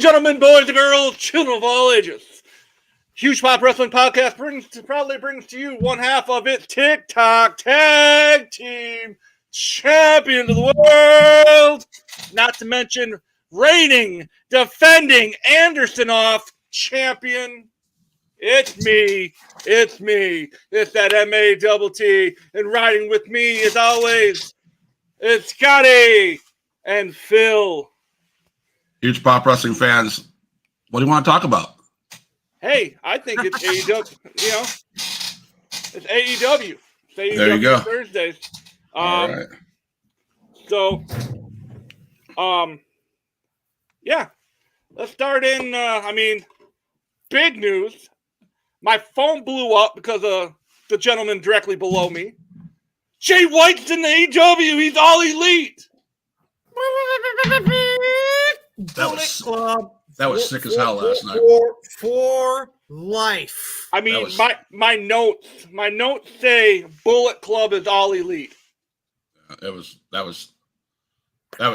and gentlemen, boys and girls, children of all ages, Huge Pop Wrestling Podcast proudly brings to you one half of its TikTok Tag Team Champions of the World. Not to mention reigning, defending Andersonoff champion. It's me. It's that M-A-T-T. And riding with me, as always, it's Scotty and Phil. Huge Pop Wrestling fans, what do you want to talk about? Hey, I think it's AEW. It's AEW. It's AEW there you go. Thursdays. All right. So, yeah. Let's start in. Big news. My phone blew up because of the gentleman directly below me. Jay White's in the AEW. He's all elite. That was sick as hell last night. For life. I mean, my notes say Bullet Club is all elite. That was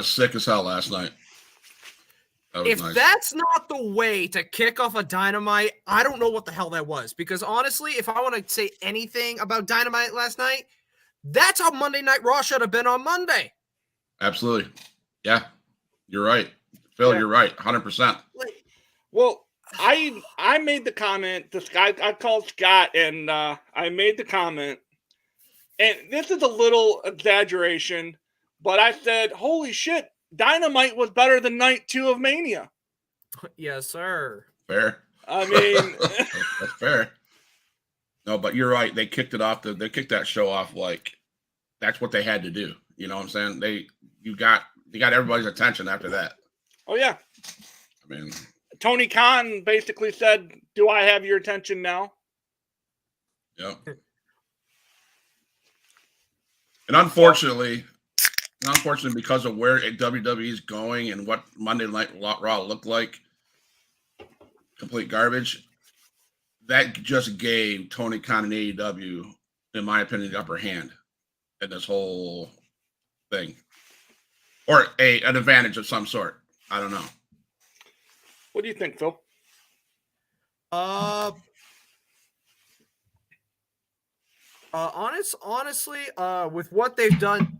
sick as hell last night. If nice. That's not the way to kick off a Dynamite, I don't know what the hell that was. Because honestly, if I want to say anything about Dynamite last night, that's how Monday Night Raw should have been on Monday. Absolutely. Yeah, you're right. Phil, You're right. 100%. Well, I made the comment to Scott. I called Scott and I made the comment. And this is a little exaggeration, but I said, holy shit, Dynamite was better than Night 2 of Mania. Yes, sir. Fair. I mean, that's fair. No, but you're right. They kicked it off. They kicked that show off like that's what they had to do. You know what I'm saying? You got everybody's attention after that. Oh yeah. I mean, Tony Khan basically said, "Do I have your attention now?" Yep. And unfortunately, because of where WWE is going and what Monday Night Raw looked like, complete garbage, that just gave Tony Khan and AEW, in my opinion, the upper hand in this whole thing. Or an advantage of some sort. I don't know. What do you think, Phil? Honestly, with what they've done,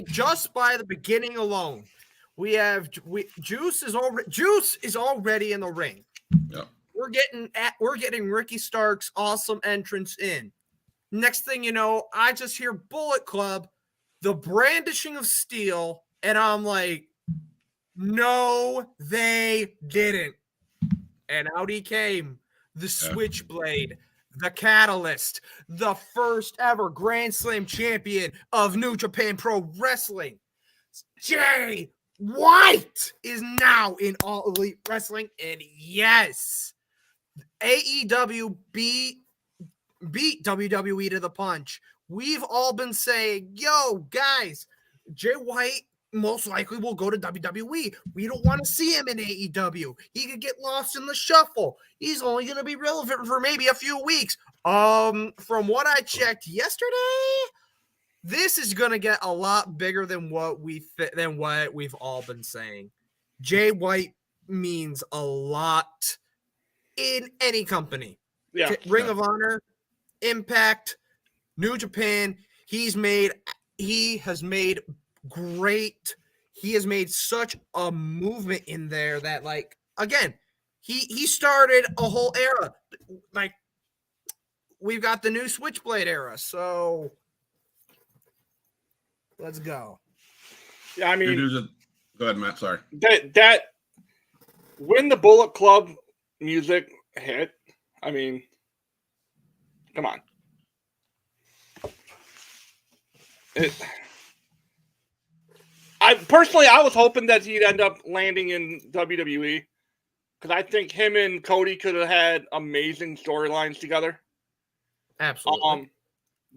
just by the beginning alone, Juice is already in the ring. Yeah. We're getting Ricky Stark's awesome entrance in. Next thing you know, I just hear Bullet Club, the brandishing of steel, and I'm like, no, they didn't. And out he came, the Switchblade, the Catalyst, the first ever Grand Slam champion of New Japan Pro Wrestling. Jay White is now in All Elite Wrestling, and yes, AEW beat WWE to the punch. We've all been saying, yo, guys, Jay White most likely will go to WWE. We don't want to see him in AEW. He could get lost in the shuffle. He's only going to be relevant for maybe a few weeks. From what I checked yesterday, this is going to get a lot bigger than what we've all been saying. Jay White means a lot in any company. Yeah. Ring of Honor, Impact, New Japan. He has made such a movement in there that, like, again, he started a whole era. Like, we've got the new Switchblade era, so let's go. Yeah, I mean, go ahead, Matt. Sorry. That when the Bullet Club music hit, I mean, come on. I was hoping that he'd end up landing in WWE because I think him and Cody could have had amazing storylines together. Absolutely.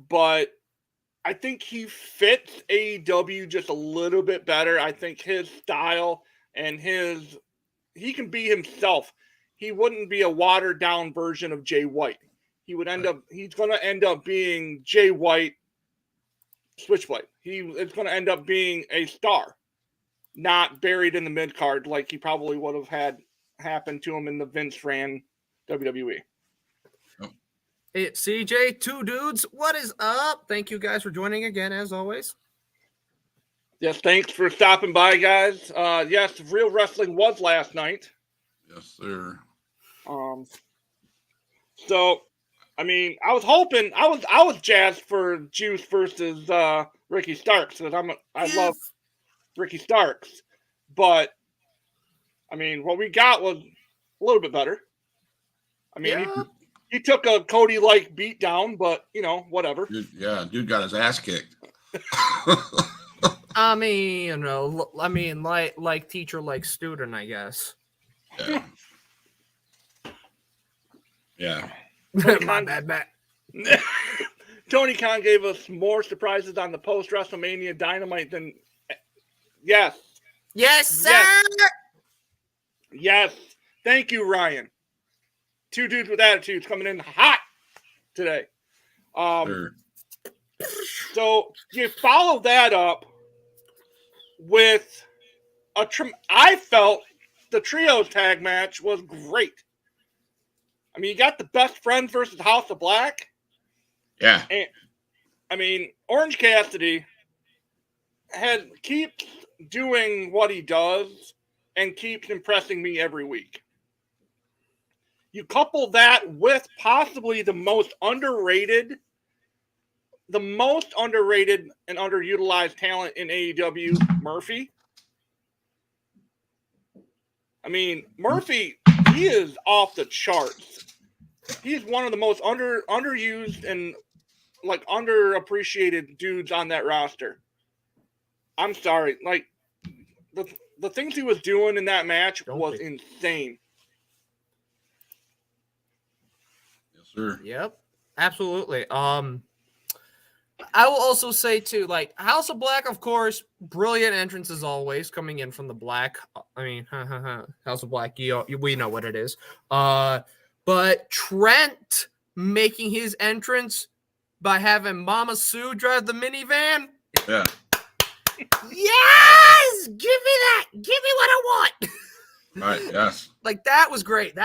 But I think he fits AEW just a little bit better. I think his style and he can be himself. He wouldn't be a watered down version of Jay White. He's going to end up being Jay White Switchblade. It's going to end up being a star. not buried in the mid card like he probably would have had happen to him in the Vince ran WWE. It's CJ, two dudes. What is up? Thank you guys for joining again, as always. Yes, thanks for stopping by, guys. Yes, Real Wrestling was last night. Yes, sir. So, I mean, I was hoping I was jazzed for Juice versus Ricky Starks because I love Ricky Starks, but I mean, what we got was a little bit better. I mean, he took a Cody-like beat down, but whatever. Dude got his ass kicked. I mean, like teacher, like student, I guess. Yeah. My bad. Tony Khan gave us more surprises on the post WrestleMania Dynamite than yes, sir. Yes. Thank you, Ryan. Two dudes with attitudes coming in hot today. Sure. So you follow that up with I felt the trios tag match was great. I mean, you got the Best Friends versus House of Black. Yeah. And I mean, Orange Cassidy keeps doing what he does and keeps impressing me every week. You couple that with possibly the most underrated and underutilized talent in AEW, Murphy. I mean, Murphy, he is off the charts. He's one of the most underused and like underappreciated dudes on that roster. I'm sorry, like the things he was doing in that match was insane. Yes, sir. Yep, absolutely. I will also say too, like House of Black, of course, brilliant entrance as always, coming in from the black. I mean, House of Black, we know what it is. But Trent making his entrance by having Mama Sue drive the minivan. Yeah. Yes, give me that. Give me what I want. Right. Yes. Like that was great.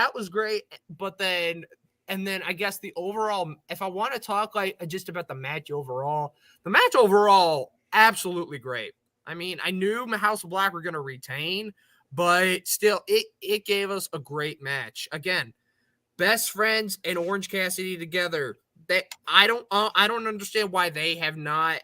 But then. And then I guess the overall, if I want to talk like just about the match overall, absolutely great. I mean, I knew House of Black were going to retain, but still, it gave us a great match. Again, Best Friends and Orange Cassidy together. I don't understand why they have not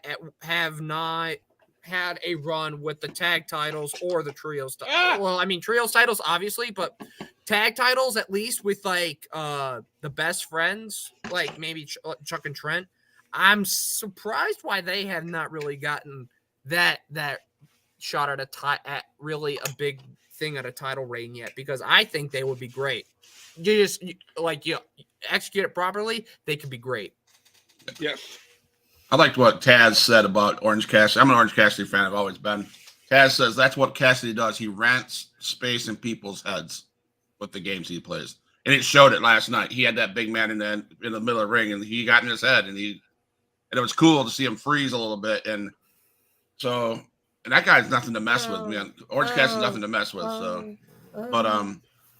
had a run with the tag titles or the trios. Well, I mean, trios titles obviously, but tag titles at least with like the Best Friends, like maybe Chuck and Trent. I'm surprised why they have not really gotten that shot at really a big thing at a title reign yet, because I think they would be great. You execute it properly, they could be great. Yes. I liked what Taz said about Orange Cassidy. I'm an Orange Cassidy fan. I've always been. Taz says that's what Cassidy does. He rents space in people's heads with the games he plays, and it showed it last night. He had that big man in the middle of the ring, and he got in his head, and it was cool to see him freeze a little bit. And so, and that guy's nothing to mess with, man. Orange Cassidy's nothing to mess with. So, but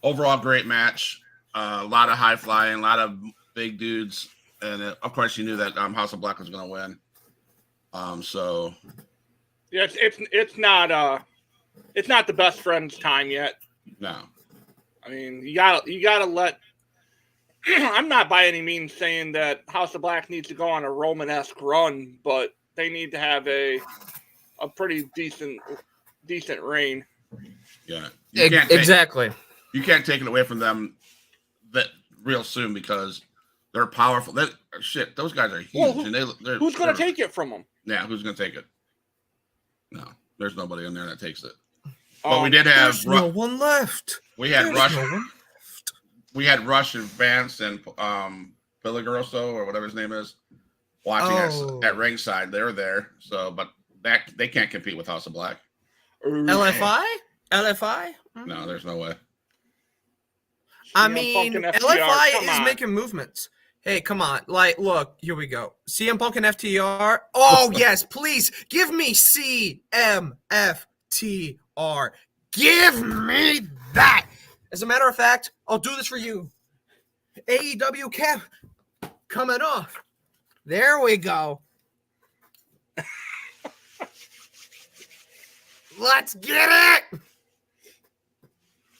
overall, great match. A lot of high flying, a lot of big dudes. And of course, you knew that House of Black was going to win. So yeah, it's not the Best Friends time yet. No, I mean you gotta let. I'm not by any means saying that House of Black needs to go on a Romanesque run, but they need to have a pretty decent reign. Yeah, exactly. You can't take it away from them that real soon because they're powerful. Those guys are huge. Well, and who's going to take it from them? Yeah, who's going to take it? No, there's nobody in there that takes it. But we did have no one left. We had Rush. We had Rush and Vance and Peligroso or whatever his name is watching us at ringside. They're there, so but they can't compete with House of Black. LFI? No, there's no way. I mean, LFI is making movements. Hey, come on. Like, look, here we go. CM Punk and FTR. Oh, yes, please give me CMFTR. are. Give me that. As a matter of fact, I'll do this for you. AEW cap coming off. There we go. Let's get it.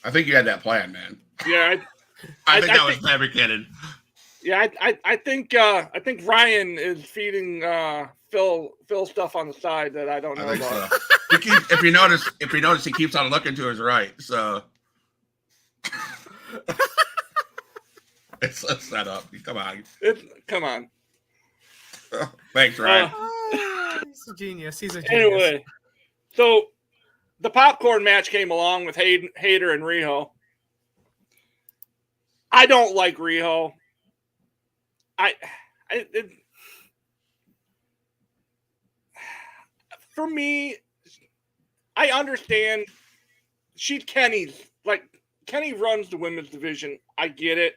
I think you had that plan, man. Yeah, I think that was fabricated. yeah. I think Ryan is feeding Phil stuff on the side that I don't know I think about. so. If you notice, he keeps on looking to his right. So it's a setup. Come on. Come on. Thanks, Ryan. He's a genius. He's a genius. Anyway, so the popcorn match came along with Hayter and Riho. I don't like Riho. For me, I understand she's Kenny's. Like, Kenny runs the women's division. I get it.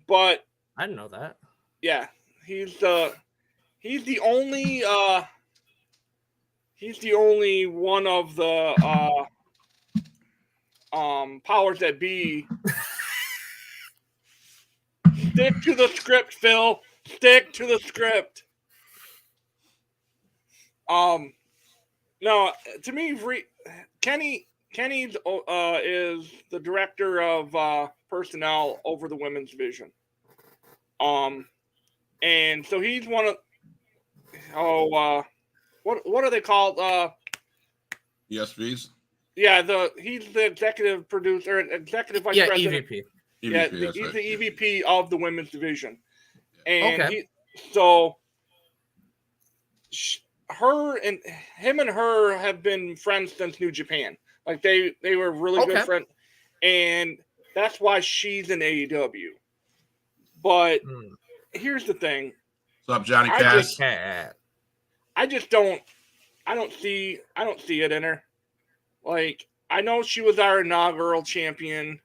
But I didn't know that. yeah, he's the only one of the powers that be. Stick to the script, Phil. Stick to the script. No, to me, Kenny is the director of personnel over the women's division. And so he's one of what are they called? ESVs. Yeah, he's the executive producer, executive vice president. EVP. Yeah, EVP, he's right. the EVP of the women's division, and Okay. him and her have been friends since New Japan. Like they were really good friends, and that's why she's in AEW. But here's the thing: What's up, Johnny Cass? I don't see it in her. Like, I know she was our inaugural champion.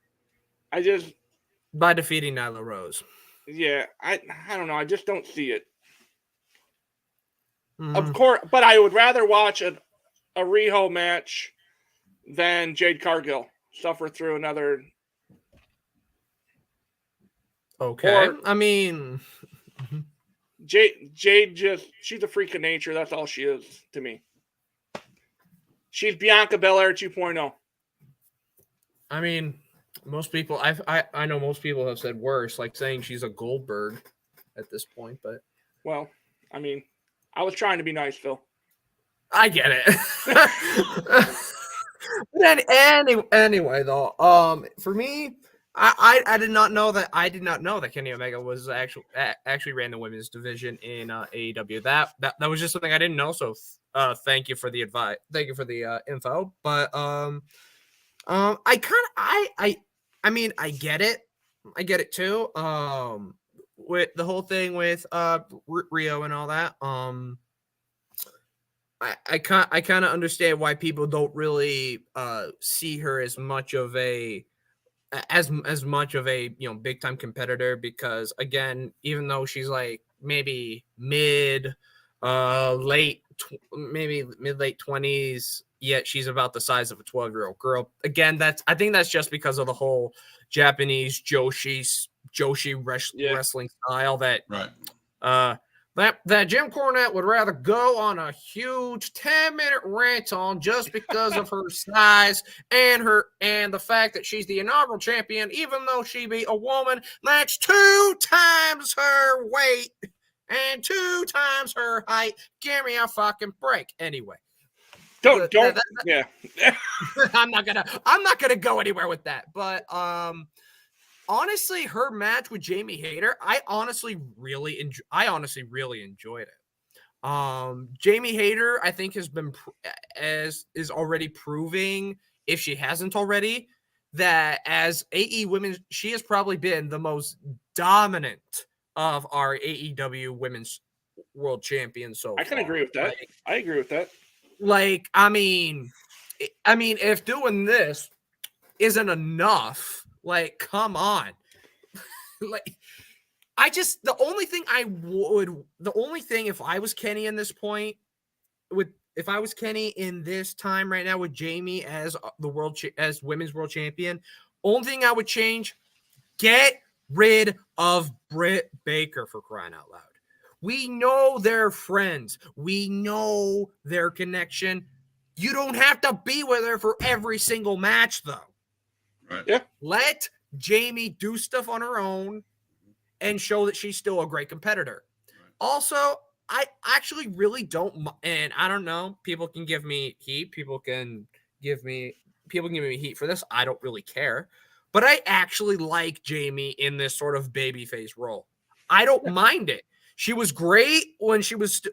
By defeating Nyla Rose. Yeah, I don't know. I just don't see it. Mm-hmm. Of course, but I would rather watch a Riho match than Jade Cargill suffer through another. Okay. I mean, Jade she's a freak of nature. That's all she is to me. She's Bianca Belair 2.0. I mean, most people I know most people have said worse, like saying she's a Goldberg at this point, but well, I mean, I was trying to be nice, Phil. I get it. But anyway, though, for me, I did not know that Kenny Omega was actually ran the women's division in AEW. That was just something I didn't know. So thank you for the advice. Thank you for the info. But I mean, I get it. I get it too. With the whole thing with Rio and all that. I kind of understand why people don't really see her as much of a big time competitor, because again, even though she's like maybe mid late 20s, yet she's about the size of a 12-year-old girl. Again, I think that's just because of the whole Japanese Joshi wrestling style that Right. that Jim Cornette would rather go on a huge 10-minute rant on, just because of her size and the fact that she's the inaugural champion, even though she be a woman that's 2 times her weight and 2 times her height. Give me a fucking break. Anyway, Yeah. I'm not gonna go anywhere with that. But honestly, her match with Jamie Hayter, I honestly really enjoyed it. Jamie Hayter, I think, has been is already proving, if she hasn't already, that as AE women, she has probably been the most dominant of our AEW women's world champions. So I can agree with that. I agree with that. Like, I mean, if doing this isn't enough, like, come on. Like, the only thing if I was Kenny in this point Kenny in this time right now with Jamie as as women's world champion, only thing I would change, get rid of Britt Baker, for crying out loud. We know they're friends. We know their connection. You don't have to be with her for every single match, though. Right. Yeah. Let Jamie do stuff on her own and show that she's still a great competitor. Right. Also, I actually really don't, and I don't know, people can give me heat. People can give me heat for this. I don't really care. But I actually like Jamie in this sort of babyface role. I don't mind it. She was great when Britt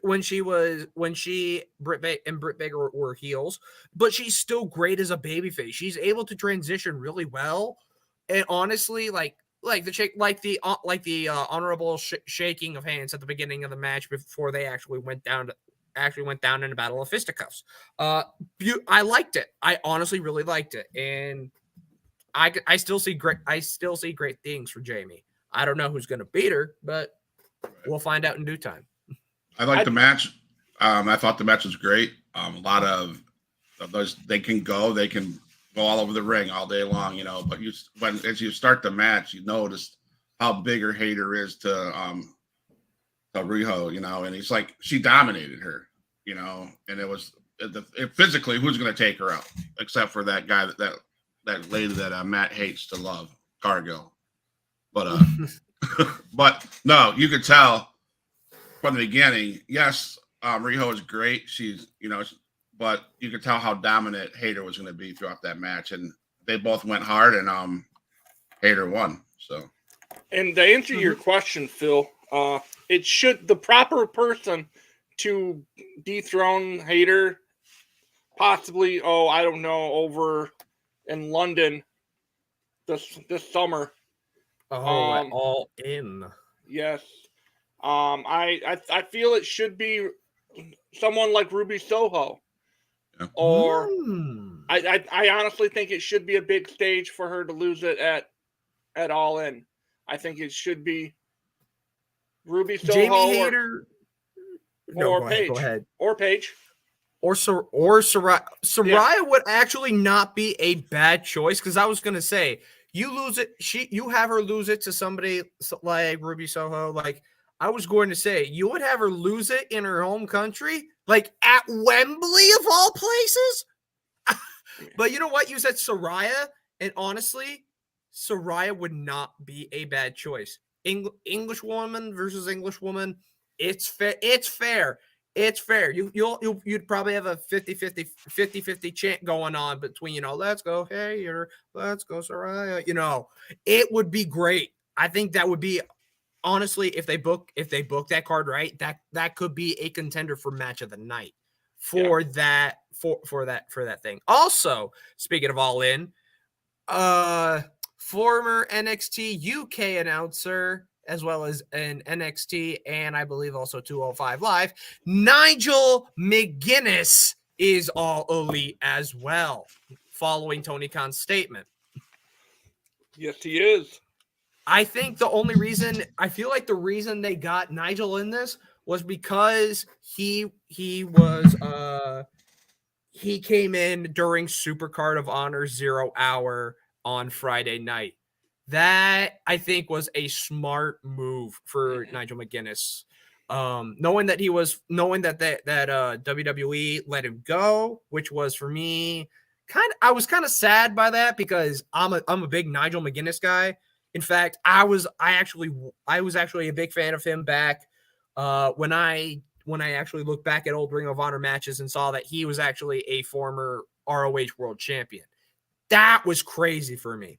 Baker were heels, but she's still great as a babyface. She's able to transition really well, and honestly, like the honorable shaking of hands at the beginning of the match before they actually went down in a battle of fisticuffs. I liked it. I honestly really liked it, and I still see great things for Jamie. I don't know who's going to beat her, but we'll find out in due time. I like the match. I thought the match was great. A lot of those, they can go all over the ring all day long, but as you start the match, you notice how big her hater is to Riho, and it's like she dominated her, and it was physically, who's going to take her out except for that guy that lady that Matt hates to love, Cargill. But but no, you could tell from the beginning. Yes, Riho is great. She's but you could tell how dominant Hayter was going to be throughout that match, and they both went hard, and Hayter won. So, and to answer your question, Phil, the proper person to dethrone Hayter, possibly, I don't know, over in London this summer. All in. Yes. I feel it should be someone like Ruby Soho. Yeah. Or I honestly think it should be a big stage for her to lose it at All In. I think it should be Ruby Soho Jamie Hayter or Paige. Go ahead. Or Paige. Or Saraya. Saraya Yeah. would actually not be a bad choice, because I was gonna say, you lose it. You have her lose it to somebody like Ruby Soho. Like, I was going to say, you would have her lose it in her home country, like at Wembley of all places. But you know what? You said Saraya, and honestly, Saraya would not be a bad choice. English woman versus English woman. It's fair. It's fair. It's fair. You'd probably have a 50-50 chant going on between, let's go Hayter, let's go Saraya. It would be great. I think that would be, honestly, if they book that card right, that could be a contender for match of the night for that thing. Also, speaking of All In, former NXT UK announcer, as well as an NXT and I believe also 205 Live, Nigel McGuinness is All Elite as well, following Tony Khan's statement. Yes, he is. I think I feel like the reason they got Nigel in this was because he came in during Supercard of Honor 0 Hour on Friday night. That, I think, was a smart move for Nigel McGuinness. Knowing that WWE let him go, which was, for me, I was kind of sad by that, because I'm a big Nigel McGuinness guy. In fact, I was actually a big fan of him back when I actually looked back at old Ring of Honor matches and saw that he was actually a former ROH World Champion. That was crazy for me.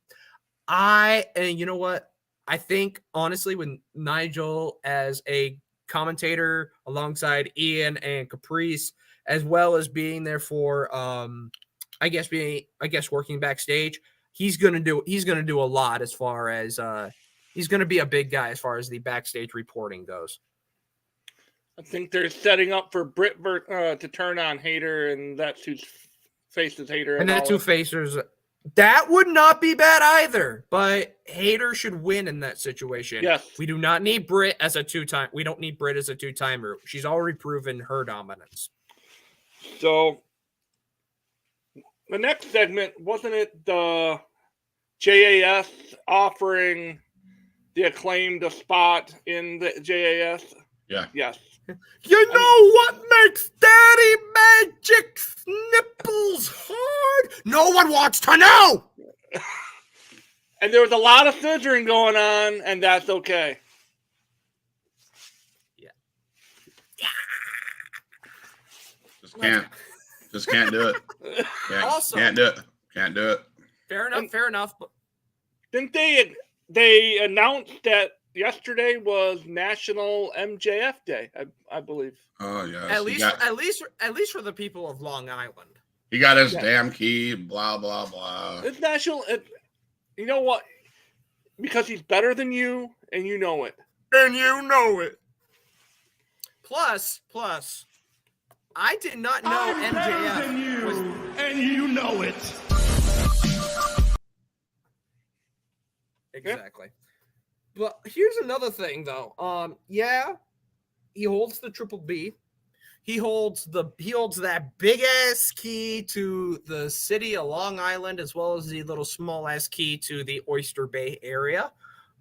And you know what? I think, honestly, with Nigel as a commentator alongside Ian and Caprice, as well as being there for, working backstage, he's gonna do a lot as far as he's gonna be a big guy as far as the backstage reporting goes. I think they're setting up for Britt to turn on Hayter, and that's who faces Hayter. And that's who faces. That would not be bad either, but Hayter should win in that situation. Yes. We do not need Britt as a two-time. We don't need Britt as a two-timer. She's already proven her dominance. So the next segment, wasn't it the JAS offering the Acclaimed a spot in the JAS? Yeah. Yes. You know what makes Daddy Magic's nipples hard? No one wants to know. And there was a lot of scissoring going on, and that's okay. Just can't do it. Can't do it. Can't do it. Fair enough. But didn't they announced that yesterday was National MJF Day, I believe. Oh yeah. At least for the people of Long Island. He got his damn key, blah blah blah. It's national. You know what? Because he's better than you, and you know it. Plus, I did not know MJF was, and you know it. exactly. But here's another thing, though. He holds the Triple B. He holds that big ass key to the city of Long Island, as well as the little small ass key to the Oyster Bay area.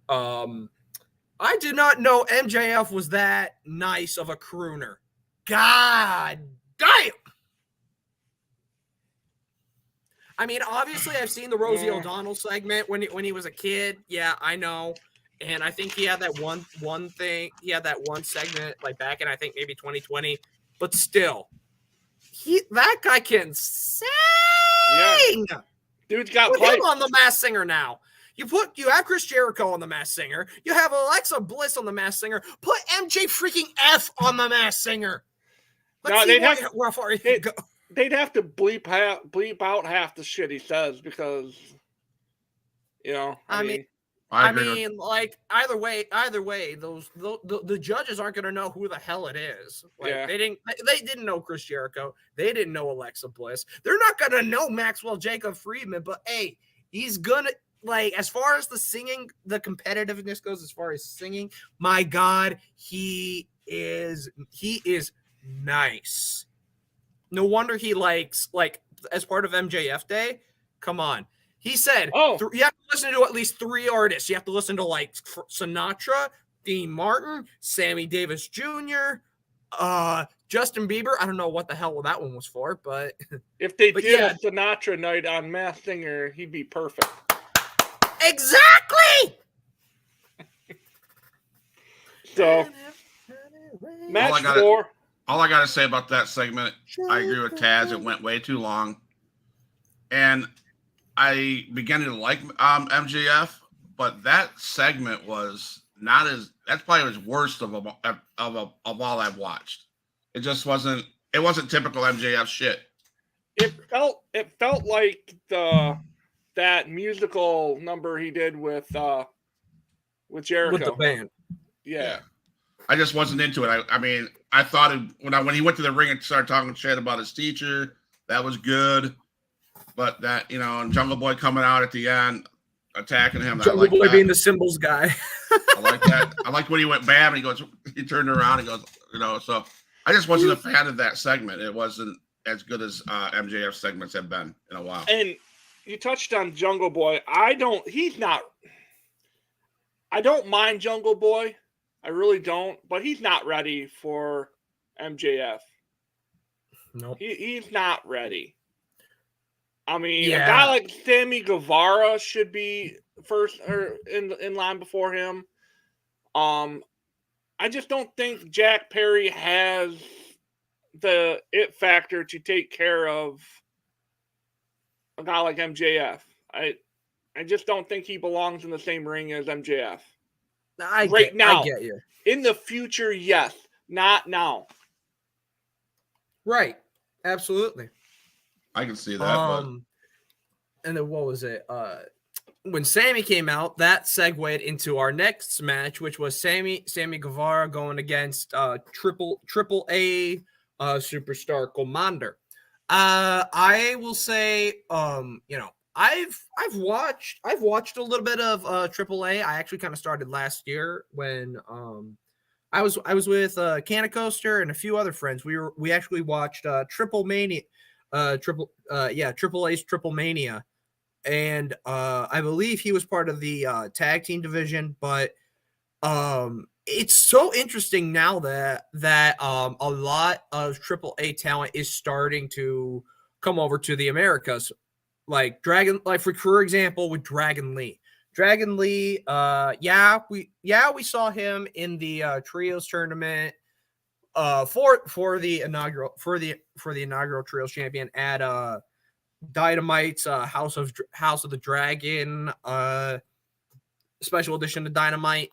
I did not know MJF was that nice of a crooner. God damn! I mean, obviously, I've seen the Rosie O'Donnell segment when he was a kid. Yeah, I know. And I think he had that one thing. He had that one segment like back in, I think, maybe 2020. But still, that guy can sing. Yeah. Dude's got Put pipes. him on the Masked Singer now. You have Chris Jericho on the Masked Singer. You have Alexa Bliss on the Masked Singer. Put MJ freaking F on the Masked Singer. Let's see how far he can go. They'd have to bleep out half the shit he says because, I mean, either way, the judges aren't going to know who the hell it is. They didn't know Chris Jericho. They didn't know Alexa Bliss. They're not going to know Maxwell Jacob Friedman. But hey, he's gonna as far as the singing, the competitiveness goes. As far as singing, my God, he is nice. No wonder he likes as part of MJF Day. Come on. He said, you have to listen to at least 3 artists. You have to listen to Sinatra, Dean Martin, Sammy Davis Jr., Justin Bieber. I don't know what the hell that one was for, but if they did a Sinatra night on Masked Singer, he'd be perfect. Exactly. So, match 4. All I got to say about that segment, I agree with Taz. It went way too long. And I began to like MJF, but that segment was not as – that's probably his worst of all I've watched. It just wasn't – it wasn't typical MJF shit. It felt like that musical number he did with Jericho. With the band. Yeah. I just wasn't into it. I mean, I thought when he went to the ring and started talking shit about his teacher, that was good. But that, and Jungle Boy coming out at the end, attacking him. Jungle Boy being the symbols guy. I like that. I liked when he went bam and he turned around and goes, so I just wasn't a fan of that segment. It wasn't as good as MJF segments have been in a while. And you touched on Jungle Boy. I don't mind Jungle Boy. I really don't, but he's not ready for MJF. Nope. He's not ready. I mean, a guy like Sammy Guevara should be first or in line before him. I just don't think Jack Perry has the it factor to take care of a guy like MJF. I just don't think he belongs in the same ring as MJF. I get you. In the future, yes. Not now. Right. Absolutely. I can see that. And then what was it? When Sammy came out, that segued into our next match, which was Sammy Guevara going against Triple A superstar Commander. I will say, I've watched a little bit of AAA. I actually kind of started last year when I was with Canna Coaster and a few other friends. We actually watched Triple Ace Triple Mania, and I believe he was part of the tag team division. But it's so interesting now that a lot of Triple A talent is starting to come over to the Americas, like for example with Dragon Lee. Dragon Lee, we saw him in the trios tournament for the inaugural trios champion at Dynamite's House of the Dragon special edition of Dynamite.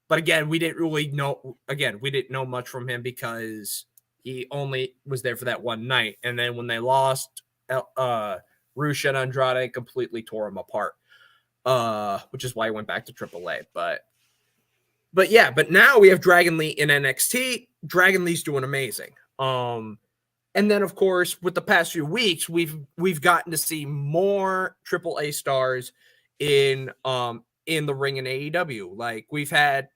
But again, we didn't know much from him because he only was there for that one night, and then when they lost, Rush and Andrade completely tore him apart. Which is why he went back to AAA. But now we have Dragon Lee in NXT. Dragon Lee's doing amazing. And then of course, with the past few weeks, we've gotten to see more AAA stars in the ring in AEW. Like we had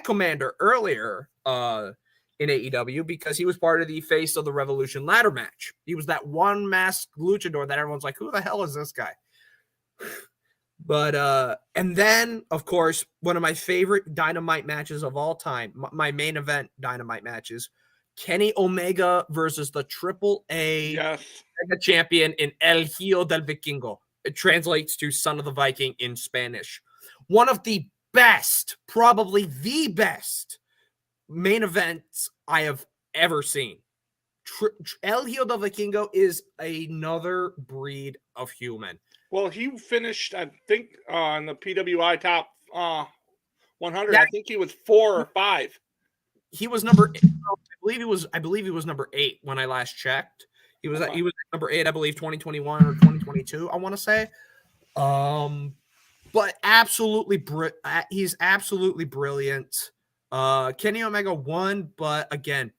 Commander earlier in AEW because he was part of the Face of the Revolution ladder match. He was that one masked luchador that everyone's like, who the hell is this guy? But and then of course one of my favorite Dynamite matches of all time, my main event Dynamite matches, Kenny Omega versus the AAA Mega champion in El Hijo del Vikingo. It translates to Son of the Viking in Spanish. One of the best, probably the best main events I have ever seen. El Hijo del Vikingo is another breed of human. Well, he finished, I think, on the PWI top 100. Yeah. I think he was 4 or 5. He was number 8. I believe he was number 8 when I last checked. He was number 8, I believe, 2021 or 2022. I want to say. But he's absolutely brilliant. Kenny Omega won, but again,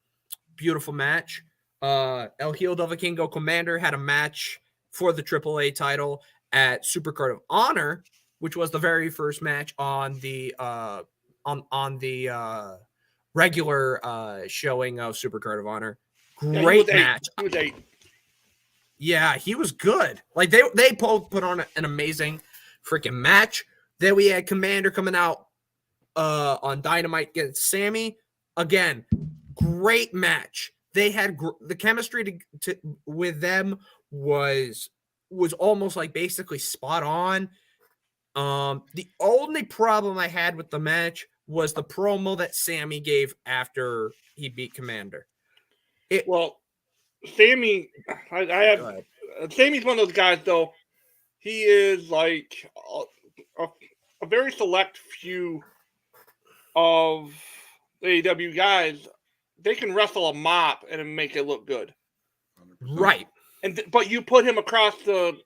beautiful match. El Hijo del Vikingo Commander had a match for the AAA title at Supercard of Honor, which was the very first match on the regular showing of Supercard of Honor. Great match. He was 8. Yeah, he was good. Like they both put on an amazing freaking match. Then we had Commander coming out on Dynamite against Sammy. Again, great match. They had the chemistry with them was almost like basically spot on. The only problem I had with the match was the promo that Sammy gave after he beat Commander. Sammy, Sammy's one of those guys, though. He is like a very select few of the AEW guys. They can wrestle a mop and make it look good. 100%. Right. But you put him across the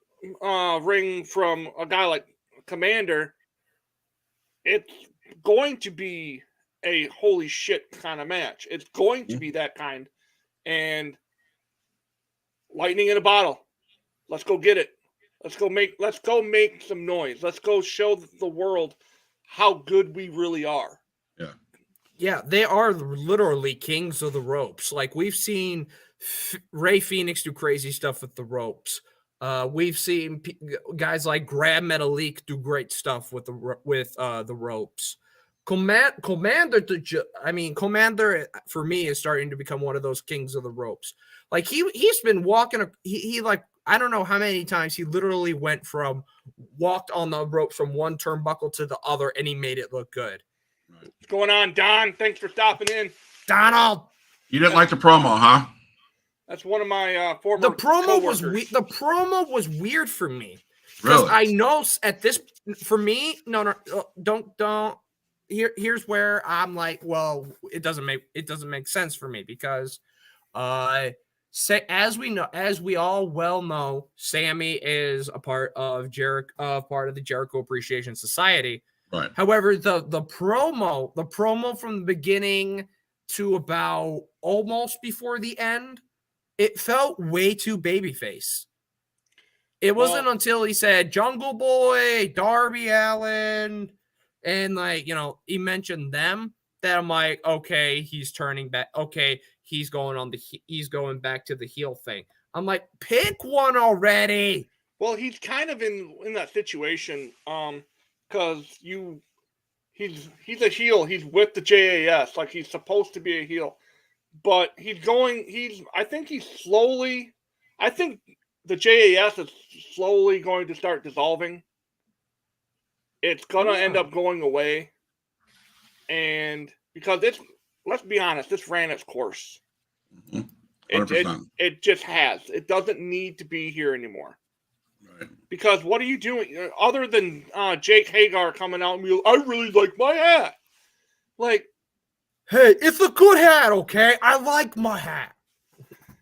ring from a guy like Commander, it's going to be a holy shit kind of match. It's going to be that kind. And lightning in a bottle. Let's go get it. Let's go make some noise. Let's go show the world how good we really are. Yeah. Yeah, they are literally kings of the ropes. Like we've seen Ray Phoenix do crazy stuff with the ropes. We've seen guys like Grab Metalik do great stuff with the ropes. Commander for me is starting to become one of those kings of the ropes. Like he's been walking. He like I don't know how many times he literally walked on the ropes from one turnbuckle to the other, and he made it look good. What's going on, Don? Thanks for stopping in, Donald. You didn't like the promo, huh? That's one of my former. The promo coworkers. was weird for me because Really? I know at this for me. No, don't. Here's where I'm like, well, it doesn't make sense for me because, as we all well know, Sammy is a part of the Jericho Appreciation Society. Right. However, the promo from the beginning to about almost before the end, it felt way too babyface. It wasn't until he said Jungle Boy, Darby Allin, and he mentioned them that I'm like, okay, he's turning back. Okay, he's going back to the heel thing. I'm like, pick one already. Well, he's kind of in that situation, because he's a heel. He's with the JAS, like he's supposed to be a heel, but I think the JAS is slowly going to start dissolving. It's gonna end up going away, and because let's be honest, this ran its course. 100%. It just has. It doesn't need to be here anymore. Right. Because what are you doing other than Jake Hagar coming out and be like, I really like my hat? Like, hey, it's a good hat, okay? I like my hat.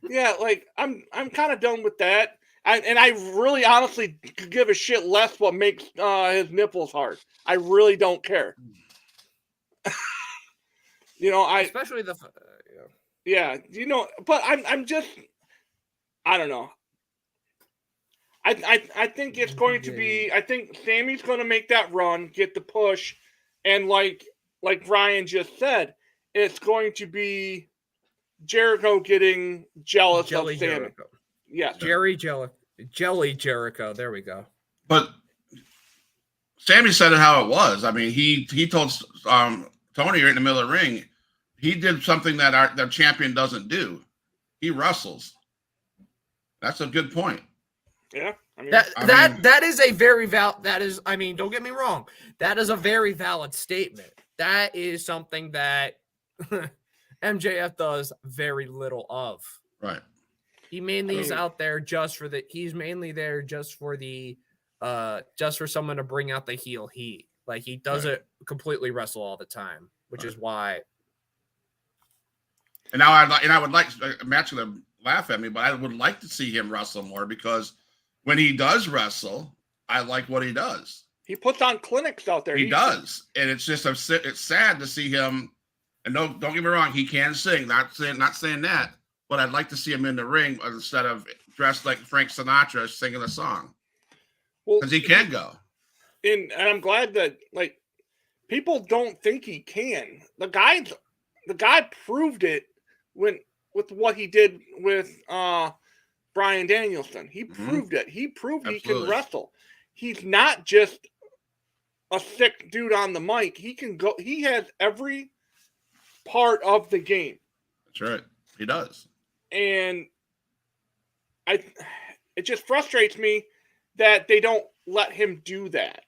Yeah, like I'm kind of done with that. And I really honestly could give a shit less what makes his nipples hard. I really don't care. Especially the yeah, but I'm just, I don't know. I think it's going to be, I think Sammy's going to make that run, get the push, and like Ryan just said, it's going to be Jericho getting jealous of Sammy. Jericho. Yes. Jelly Jericho. There we go. But Sammy said it how it was. I mean, he told Tony right in the middle of the ring, he did something that the champion doesn't do. He wrestles. That's a good point. Yeah. I mean, that is a very I mean, don't get me wrong. That is a very valid statement. That is something that MJF does very little of. Right. He mainly is out there he's mainly there just for someone to bring out the heel heat. Like he doesn't completely wrestle all the time, which is why. And now I would like Matt's gonna laugh at me, but I would like to see him wrestle more because when he does wrestle, I like what he does. He puts on clinics out there. He does, and it's just it's sad to see him. And don't get me wrong, he can sing. Not saying that, but I'd like to see him in the ring instead of dressed like Frank Sinatra singing a song. Because he can go. And I'm glad that people don't think he can. The guy proved it with what he did with Bryan Danielson. He proved it. He proved he can wrestle. He's not just a sick dude on the mic. He can go. He has every part of the game. That's right. He does. And it just frustrates me that they don't let him do that.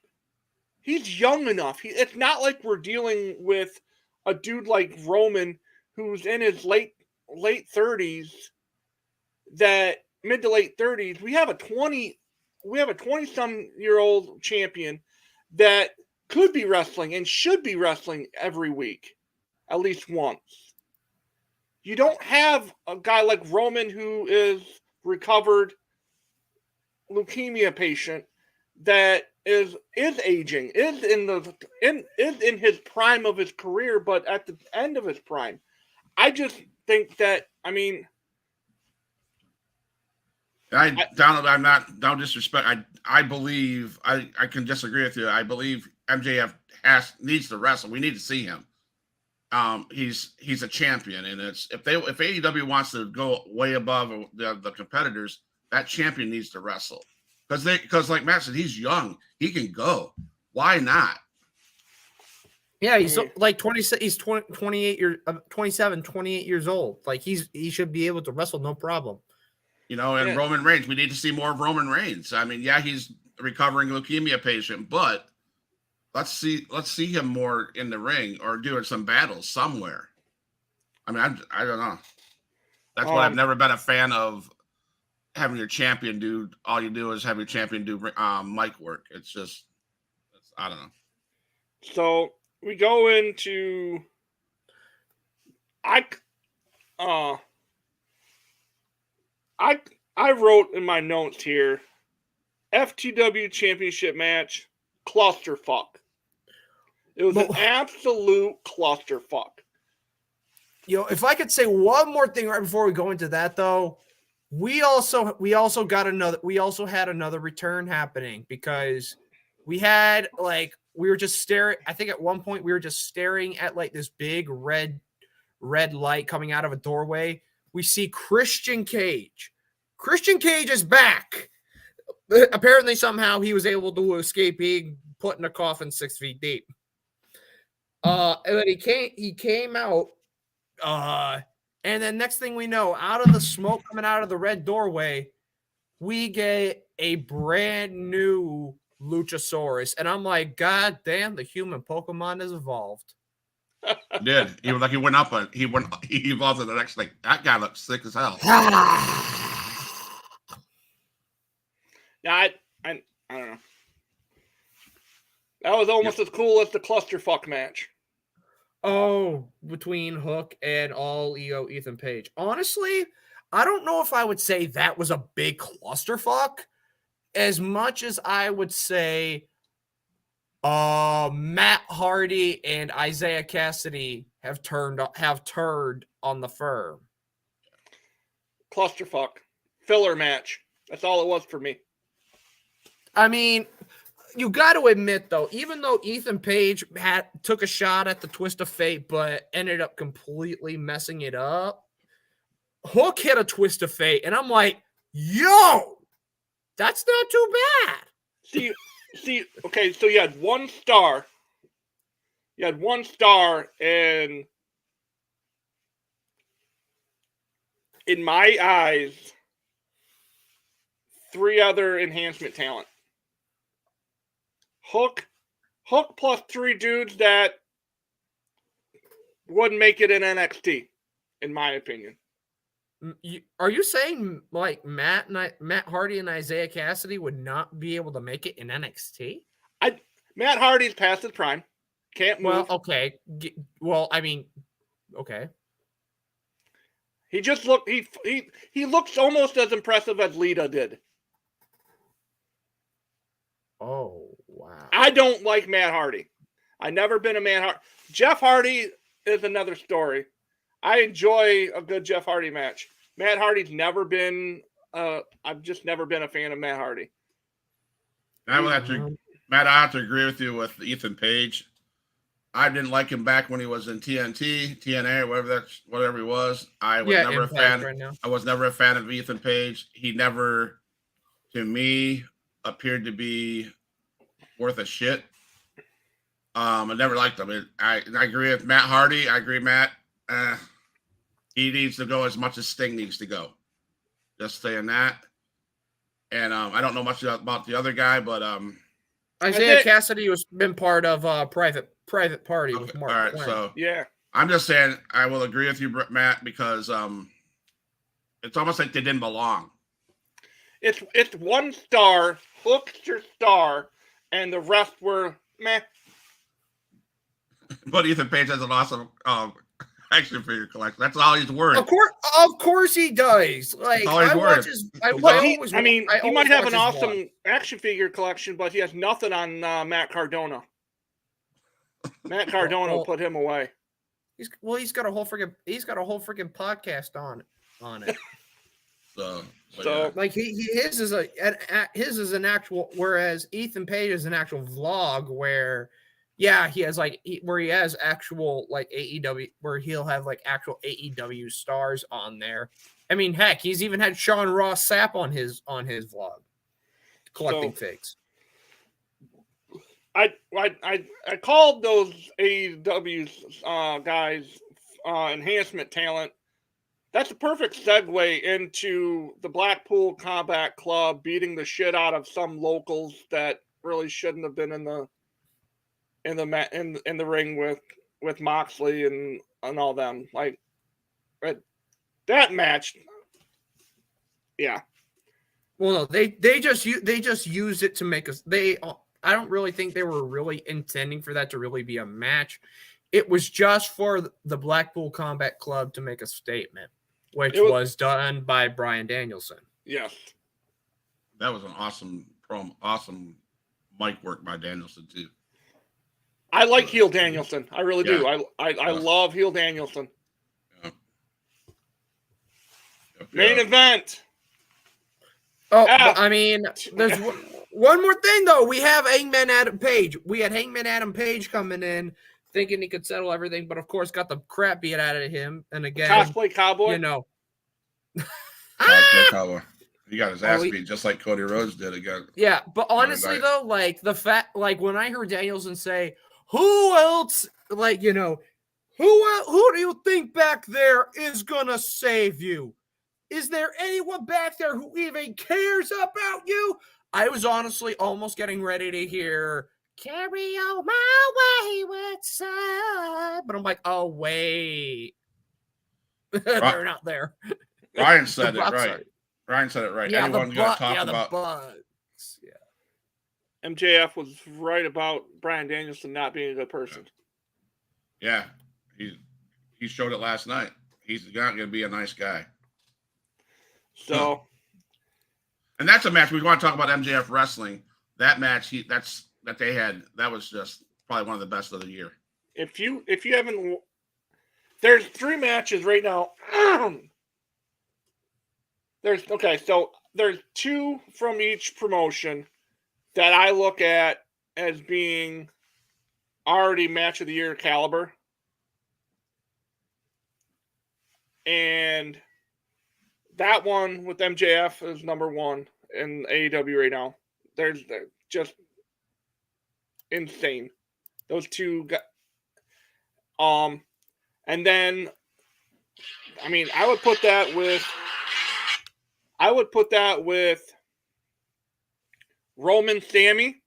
He's young enough. It's not like we're dealing with a dude like Roman who's in his late 30s, that mid to late 30s. We have a 20-some-year-old champion that could be wrestling and should be wrestling every week, at least once. You don't have a guy like Roman who is recovered leukemia patient that is aging, is in his prime of his career, but at the end of his prime. I just think that, I mean, don't disrespect. I believe I can disagree with you. I believe MJF needs to wrestle. We need to see him. He's a champion, and if AEW wants to go way above the competitors, that champion needs to wrestle. Because like Matt said, he's young. He can go. Why not? Yeah, he's like 20. He's 28 years, 27, 28 years old. Like he should be able to wrestle, no problem. And Roman Reigns, we need to see more of Roman Reigns. I mean, yeah, he's a recovering leukemia patient, but let's see him more in the ring or doing some battles somewhere. I mean, I don't know. That's why I've never been a fan of having your champion do. All you do is have your champion do mic work. It's just, I don't know. So we go into I wrote in my notes here, FTW championship match, clusterfuck. It was an absolute clusterfuck. If I could say one more thing right before we go into that, though, we also had another return happening because we had we were just staring. I think at one point we were just staring at like this big red light coming out of a doorway. We see Christian Cage. Christian Cage is back. Apparently, somehow he was able to escape being put in a coffin 6 feet deep. But he came out. And then next thing we know, out of the smoke coming out of the red doorway, we get a brand new Luchasaurus. And I'm like, God damn, the human Pokemon has evolved. He did. He was like he went up, but he evolved to the next thing. That guy looks sick as hell. Yeah, I don't know. That was almost as cool as the clusterfuck match. Oh, between Hook and All Ego Ethan Page. Honestly, I don't know if I would say that was a big clusterfuck as much as I would say Matt Hardy and Isaiah Cassidy have turned on the firm. Clusterfuck. Filler match. That's all it was for me. I mean, you got to admit, though, even though Ethan Page took a shot at the Twist of Fate, but ended up completely messing it up, Hook hit a Twist of Fate, and I'm like, yo, that's not too bad. See, okay, so you had 1 star. You had 1 star, and in my eyes, 3 other enhancement talent. Hook plus 3 dudes that wouldn't make it in NXT, in my opinion. Are you saying like Matt Hardy and Isaiah Cassidy would not be able to make it in NXT? Matt Hardy's past his prime. Can't move. Well, okay. Well, I mean, okay. He just he looks almost as impressive as Lita did. Oh, wow. I don't like Matt Hardy. I've never been a Matt Hardy. Jeff Hardy is another story. I enjoy a good Jeff Hardy match. Matt Hardy's never been I've just never been a fan of Matt Hardy. I have to agree with you with Ethan Page. I didn't like him back when he was in TNT, TNA, whatever he was. I was never a fan. Right now. I was never a fan of Ethan Page. He never, to me, appeared to be worth a shit. I never liked him. I agree with Matt Hardy. I agree, Matt. He needs to go as much as Sting needs to go. Just saying that. And I don't know much about the other guy, but Isaiah Cassidy has been part of Private Party with Mark. All right, Quinn. so yeah, I'm just saying I will agree with you, Matt, because it's almost like they didn't belong. It's 1 star, Hook's your star, and the rest were meh. But Ethan Page has an awesome action figure collection. That's all he's worth. Of course he does. Like he might have an awesome action figure collection, but he has nothing on Matt Cardona. Matt Cardona put him away. He's got a whole freaking podcast on it. So yeah. Like his is an actual, whereas Ethan Page is an actual vlog where. Yeah, he has where he has actual like AEW, where he'll have like actual AEW stars on there. I mean, heck, he's even had Sean Ross Sapp on his vlog, collecting figs. I called those AEW guys enhancement talent. That's a perfect segue into the Blackpool Combat Club beating the shit out of some locals that really shouldn't have been in the ring with Moxley and all them. Like that match. Yeah. Well, no, they just used it to make us. I don't really think they were really intending for that to really be a match. It was just for the Blackpool Combat Club to make a statement, which was done by Bryan Danielson. Yes. That was an awesome mic work by Danielson too. I like heel Danielson. I really do. I love heel Danielson. Yeah. Main event. Oh, I mean, One more thing, though. We have Hangman Adam Page. We had Hangman Adam Page coming in thinking he could settle everything, but of course got the crap beat out of him. And again, Cosplay cowboy. you know. Cosplay Cowboy. He got his ass Oh, beat just like Cody Rhodes did again. Yeah, but honestly, though, like the fact, like when I heard Danielson say, "Who else?" Like, you know, who do you think back there is gonna save you? Is there anyone back there who even cares about you? I was honestly almost getting ready to hear "Carry On My Wayward Son," but I'm like, oh wait, they're not there. Ryan said it Bucks right. are- Ryan said it right. Yeah, Everyone's going to talk the about. Bucks. Yeah. MJF was right about Bryan Danielson not being a good person. Yeah, he showed it last night. He's not going to be a nice guy. So, and that's a match we want to talk about. MJF wrestling. That match that they had, that was just probably one of the best of the year. if you haven't, there's 3 matches right now. There's 2 from each promotion that I look at as being already match of the year caliber. And that one with MJF is number 1 in AEW right now. They're just insane. Those 2 and then I mean, I would put that with Roman Sammy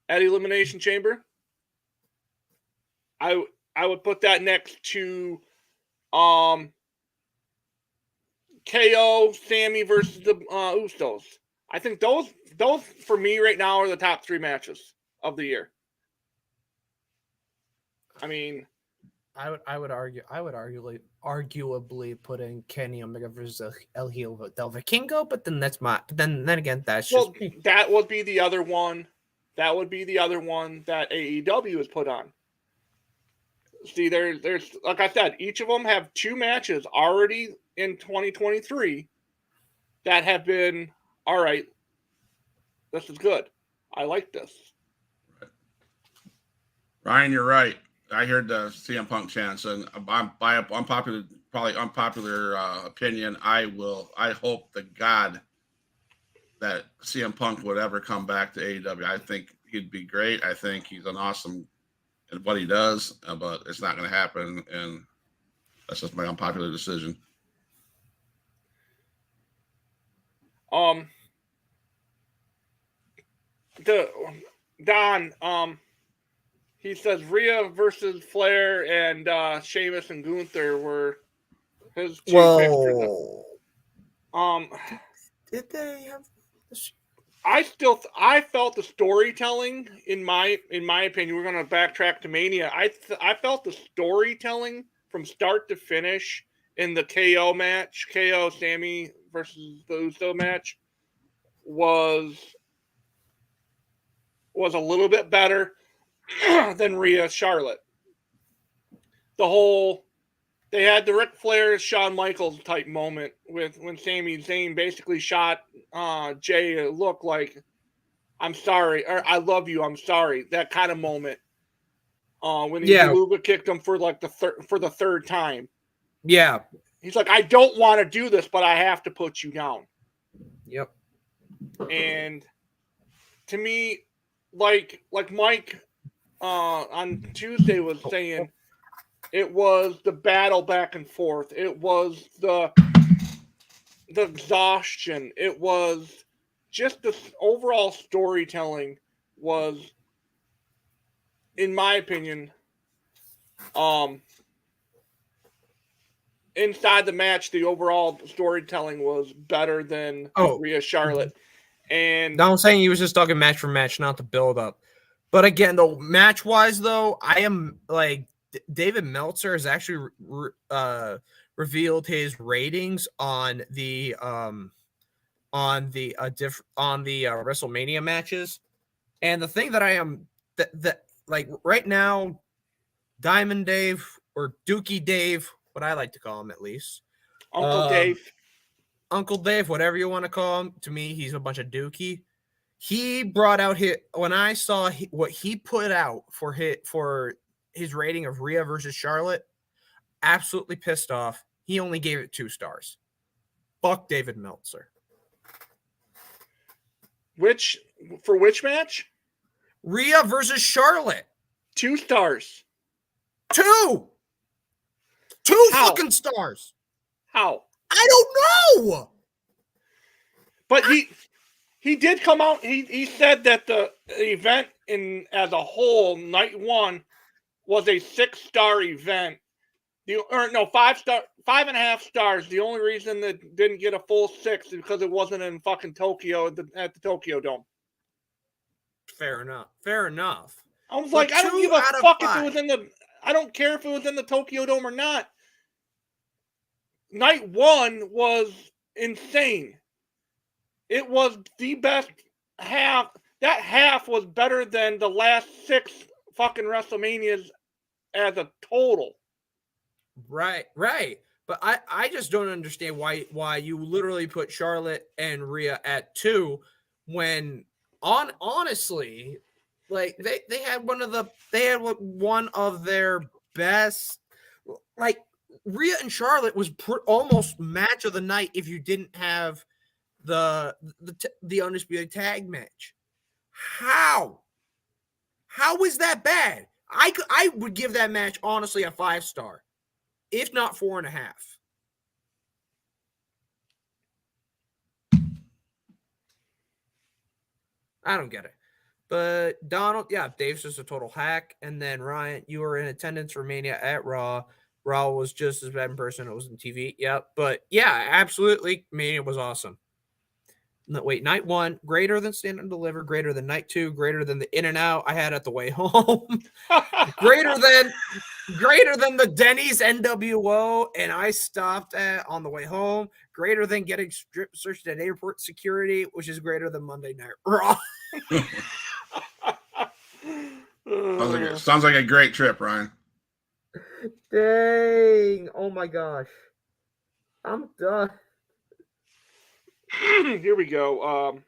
at Elimination Chamber. I would put that next to KO Sammy versus the Usos. I think those for me right now are the top 3 matches of the year. I mean, I would arguably put in Kenny Omega versus El Hijo del Vikingo, but then then again that's just me. That would be the other one. That would be the other one that AEW has put on. See, there's like I said, each of them have 2 matches already in 2023 that have been all right. This is good. I like this. Ryan, you're right. I heard the CM Punk chants, and by unpopular opinion, I hope to God that CM Punk would ever come back to AEW. I think he'd be great. I think he's an awesome in what he does, but it's not going to happen, and that's just my unpopular decision. He says Rhea versus Flair and Sheamus and Gunther were his 2 picks for them. Did they have? I felt the storytelling in my opinion. We're going to backtrack to Mania. I felt the storytelling from start to finish in the KO match, KO Sammy versus the Uso match, was a little bit better than Rhea Charlotte. They had the Ric Flair Shawn Michaels type moment with when Sami Zayn basically shot Jay a look like I'm sorry or I love you, I'm sorry, that kind of moment. When he Luga kicked him for like the third time. Yeah. He's like, I don't want to do this, but I have to put you down. Yep. And to me, like Mike on Tuesday was saying, it was the battle back and forth. It was the exhaustion. It was just the overall storytelling was, in my opinion, inside the match, the overall storytelling was better than Rhea Charlotte. And no, I'm saying he was just talking match for match, not the build up. But again, though, match wise, though, I am like David Meltzer has actually revealed his ratings on the WrestleMania matches, and the thing that I am that like right now, Diamond Dave or Dookie Dave, what I like to call him at least, Uncle Dave, whatever you want to call him. To me, he's a bunch of Dookie. he brought out when I saw what he put out for his rating of Rhea versus Charlotte, absolutely pissed off. He only gave it 2 stars. Fuck David Meltzer. Which match? Rhea versus Charlotte. 2 stars. 2 How? fucking stars. How? I don't know. But he did come out. He said that the event as a whole, night 1, was a 6-star event. 5.5 stars. The only reason that didn't get a full 6 is because it wasn't in fucking Tokyo at the Tokyo Dome. Fair enough. I was like, I don't give a fuck if it was in the. I don't care if it was in the Tokyo Dome or not. Night 1 was insane. It was the best half. That half was better than the last 6 fucking WrestleManias as a total. Right. But I just don't understand why you literally put Charlotte and Rhea at 2 when honestly, like they had one of their best. Like Rhea and Charlotte was almost match of the night if you didn't have the undisputed tag match. How is that bad? I would give that match honestly a 5-star, if not 4.5. I don't get it. But Donald, yeah, Dave's just a total hack. And then Ryan, you were in attendance for Mania at Raw. Raw was just as bad in person as it was on TV. Yep. But yeah, absolutely. Mania was awesome. No, wait, night 1, greater than Stand and Deliver, greater than night 2, greater than the In-N-Out I had at the way home, greater than the Denny's NWO and I stopped at on the way home, greater than getting strip searched at airport security, which is greater than Monday Night Raw. Sounds like a great trip, Ryan. Dang. Oh my gosh. I'm done. Here we go.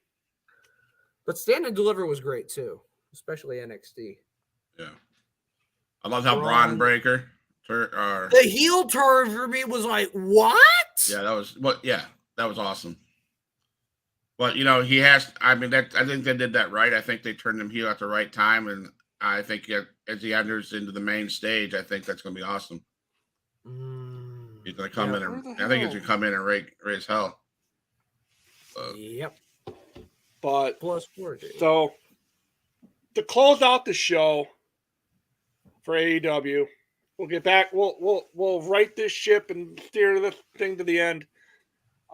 But Stand and Deliver was great too, especially NXT. Yeah. I love how Braun Breaker. The heel turn for me was like, what? Yeah, that was awesome. But he has. I think they did that right. I think they turned him heel at the right time, and I think as he enters into the main stage, I think that's going to be awesome. He's going to come in, and I think he's going to come in and raise hell. Yep. But plus 4. So to close out the show for AEW, we'll get back. We'll right this ship and steer this thing to the end.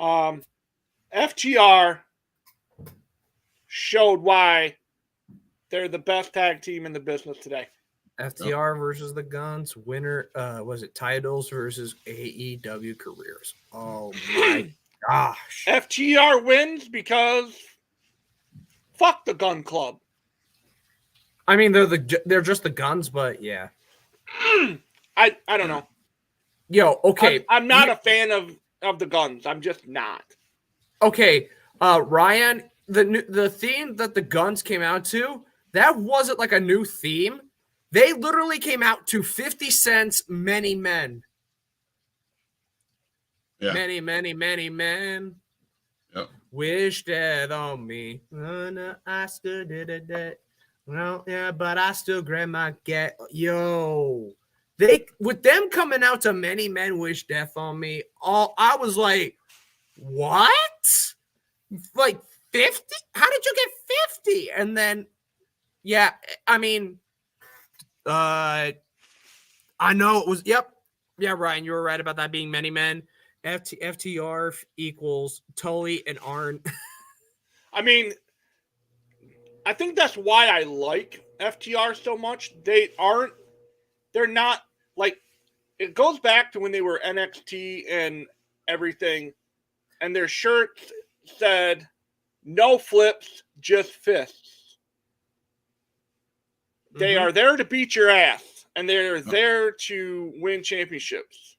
FTR showed why they're the best tag team in the business today. FTR versus the Guns, winner. Was it titles versus AEW careers? Oh my gosh! FTR wins because fuck the Gun Club. I mean, they're just the Guns, but yeah. I don't know. Yo, okay. I'm not a fan of the Guns. I'm just not. Okay, Ryan, the theme that the Guns came out to, that wasn't like a new theme. They literally came out to 50 Cent's Many Men. Yeah. Many, many, many men. Yep. Wish death on me. No, I still did it. Well, yeah, but I still grab my get. Yo. With them coming out to Many Men Wish Death on Me, I was like, what? Like 50? How did you get 50? And then, yeah, I mean, I know it was, yep. Yeah, Ryan, you were right about that being Many Men. FTR equals Tully and Arn. I mean, I think that's why I like FTR so much. They're not like, it goes back to when they were NXT and everything, and their shirts said, no flips, just fists. Mm-hmm. They are there to beat your ass, and they're there to win championships.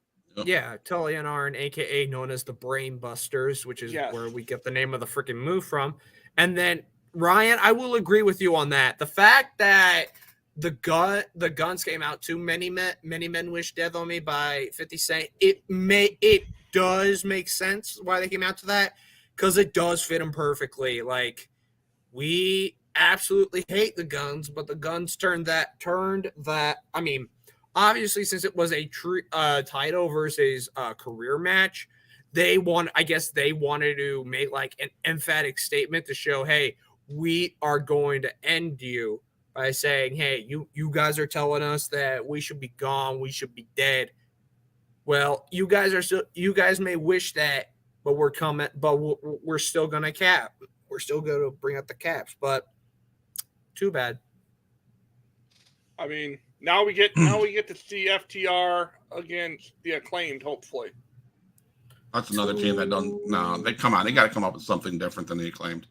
Yeah, Tully and Arn, a.k.a. known as the Brain Busters, which is where we get the name of the freaking move from. And then Ryan, I will agree with you on that. The fact that the guns came out too many men wish death on me by 50 Cent. It does make sense why they came out to that, because it does fit them perfectly. Like, we absolutely hate the guns, but the guns turned that. I mean, obviously, since it was a title versus career match, I guess they wanted to make like an emphatic statement to show, hey, we are going to end you by saying, hey, you guys are telling us that we should be gone, we should be dead. Well, you guys may wish that, but we're coming, but we're still gonna cap. We're still gonna bring up the caps, but too bad. I mean, now we get to see FTR against the Acclaimed, hopefully. That's another team that don't. No, they got to come up with something different than the Acclaimed.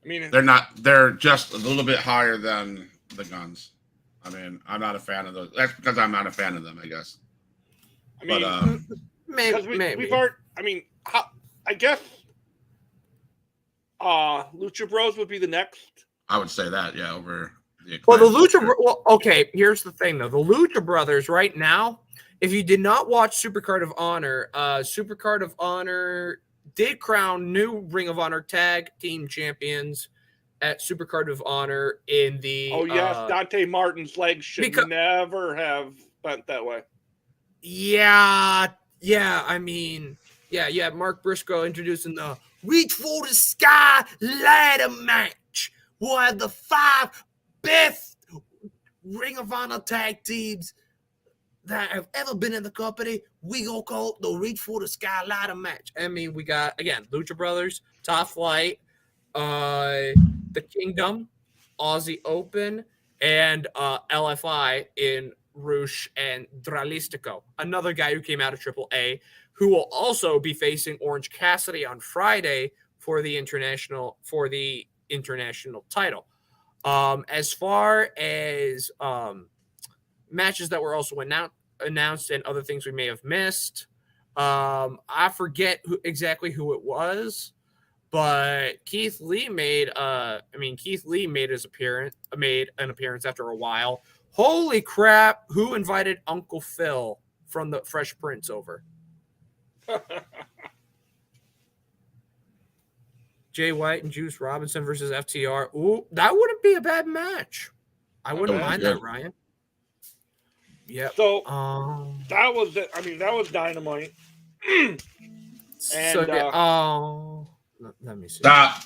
I mean, they're just a little bit higher than the Guns. I mean, I'm not a fan of those. That's because I'm not a fan of them, I guess. I mean, maybe. we've already. I mean, I guess Lucha Bros would be the next. I would say that, yeah, over the Acclaimed. Well, the Lucha. Well, okay. Here's the thing, though. The Lucha Brothers right now. If you did not watch Supercard of Honor, Supercard of Honor did crown new Ring of Honor Tag Team Champions at Supercard of Honor in the. Oh yes, Dante Martin's legs should never have bent that way. Yeah. I mean, yeah. Mark Briscoe introducing the Reach for the Sky ladder match. We'll have the 5 best Ring of Honor tag teams that have ever been in the company. We gonna call it the Reach for the Sky ladder match. I mean, we got, again, Lucha Brothers, Top Flight, the Kingdom, Aussie Open, and LFI in Rush and Dralistico, another guy who came out of AAA, who will also be facing Orange Cassidy on Friday for the international title. As far as matches that were also announced and other things we may have missed, I forget exactly who it was, but Keith Lee made an appearance after a while. Holy crap! Who invited Uncle Phil from the Fresh Prince over? Jay White and Juice Robinson versus FTR. Ooh, that wouldn't be a bad match. I wouldn't mind that, Ryan. Yeah. So that was it. I mean, that was Dynamite. And let me see. Stop.